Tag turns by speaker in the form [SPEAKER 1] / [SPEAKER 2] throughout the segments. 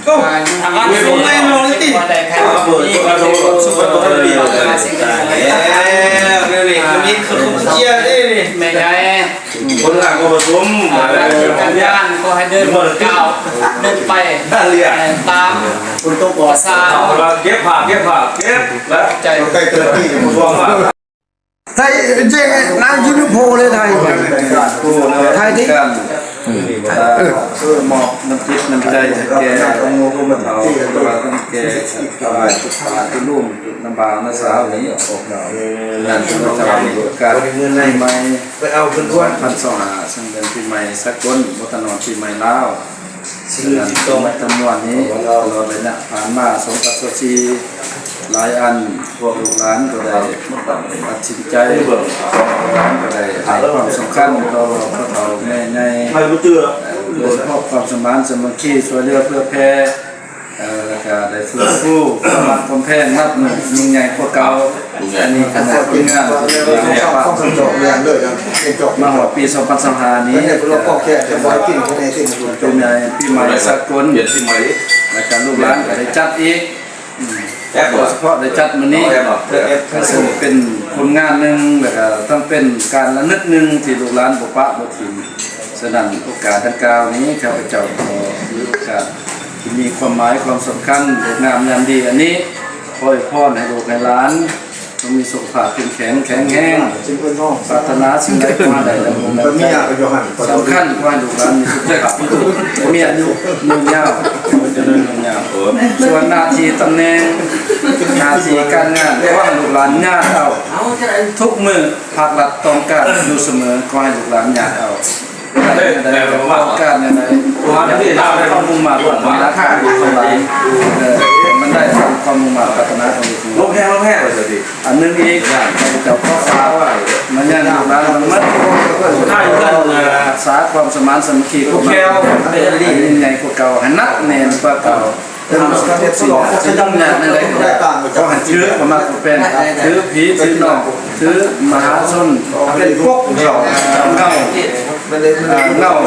[SPEAKER 1] ก็ไม่รู้ไม่รู้นี่ติเปิดตัวโดนสุดตัวเดียวเลยนี่มีขนมเชียร์นี่
[SPEAKER 2] ไม่ใช่
[SPEAKER 1] คนหลังก็ผสม
[SPEAKER 2] การย่านก็ให้เดินก้าวเดินไปตามคุณต้องก่อสร้าง
[SPEAKER 1] เก็บผักแล้ว
[SPEAKER 2] ใจ
[SPEAKER 1] ใกล้เกิดที่ช่วงว่า
[SPEAKER 3] ไทยเจ๊นางยูนิโพเลยไทยที่
[SPEAKER 4] หมอกน้ำพริกน้ำใจแกต้องงูก็มันเผาตัวต้องแกที่ลุ่มน้ำบางน้ำสาวนี้ออกดอกนั่นคือจะมีการเงินในไม้
[SPEAKER 1] ไปเอาขึ้นด้ว
[SPEAKER 4] 1,200ซึ่งเป็นปีใหม่สากลวัฒนธรรมปีใหม่ลาวซึ่งตรงจำนวนนี้ตลอดเลยนะผ่านมาสงกับโซชีหลายอันพวกลูกหลานก็ได้ตัดสินใจก็ได้ให้ความสำคัญต่อพระเขาในโดยเฉพาะความสมานสมัคคีช่วยเหลือเพื่อแพ้แล้วก็ได้ฟื้นฟูความแพ้นับหนึ่งยิ่งใหญ่กว่าเก่าอันนี้ขนาดเป็นงาน
[SPEAKER 3] ต้องสนใจเรียนเลยนะ
[SPEAKER 4] มาหัวปี2025นี้
[SPEAKER 3] เราก็แค่จะไว้กินคนในที่มัน
[SPEAKER 4] เป็นใหญ่ปีใหม่สากลและการลูกหลานก็ได้จัดอีกโดยเฉพาะได้จัดมื้อนี้ซึ่งเป็นผลงานหนึ่งแล้วก็ต้องเป็นการระลึกหนึ่งที่ลูกหลานบ่ปะบ่ทิ้งฉะนั้นโอกาสดังกล่าวนี้ข้าพเจ้าขอถือโอกาสที่มีความหมายความสำคัญงามยามดีอันนี้ขอให้พรให้ลูกให้หลานต้องมีสุขภาพเข้มแข็งแรงปรารถนาสิ่งใดขอให้ได้ดังมุ่งมั่นสำคัญว่าลูกหลานมีสุขภาพมีอายุยืนยาวเจริญยาวส่วนหน้าที่ตำแหน่งหน้าที่การงานว่าลูกหลานญาติเอาทุกมือภาครัฐต้องการอยู่เสมอขอให้ลูกหลานญาติเอาการเนี่ยนะความมุ่งมั่นของมันราคาอยู่เท่าไหร่มันได้ความมุ่งมั่นพัฒนาตรงนี้
[SPEAKER 1] ลงแห้งเลยสิ
[SPEAKER 4] อันนึงอีกเจ้าพ่อฟ้าว่ามันยังลูกหลานมันมัดรักษาความสมานสามัคคีพวกเราเป็นยิ่งใหญ่กว่าเก่าให้นักแน่นกว่าเก่าทำสิ่งที่ต้องงานในไรก็หันชื้อประมาณเป็นชื้อผีชื้อน้องชื้อมหาชนเป็นพวกเงา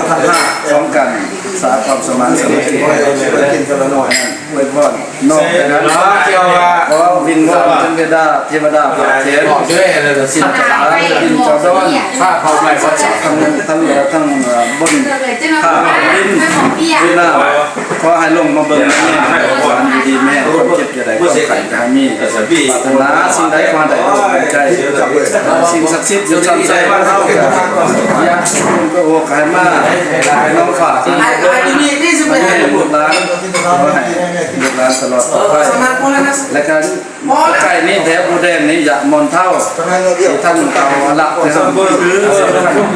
[SPEAKER 4] ท่าของกันสาความสมานสามัคคี
[SPEAKER 3] กินกันละหน่อย
[SPEAKER 4] ไว้พ่อนอกจากนั้นเพราะวินว่าเทวดาเทวดาเทพสินค้าดินจอดอนผ้าเผาไหม้วัดทั้งบนผ้าดินวินาขอให้ลงมาเบิ่งแม่ให้ความดีแม่ความเจ็บจะได้ความไข่จะมีปรารถนาสิ่งใดความใดใจสิ่งศักดิ์สิทธิ์อยู่ชั้นใจบ้านเฮาอยากคุณก็โอ้ขายมาให้น้องฝากนี่สุดเลยลูกหลานลูกหลานตลอดไปและการไก่นี้แถวบูแดงนี้อยากมอนเท่าท่านเอาหลักนะครับ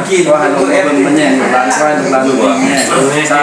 [SPEAKER 4] คือว่าให้ลูกเบิ่งมันแย่งลูกหลานช่วยลูกหลานแย่งสา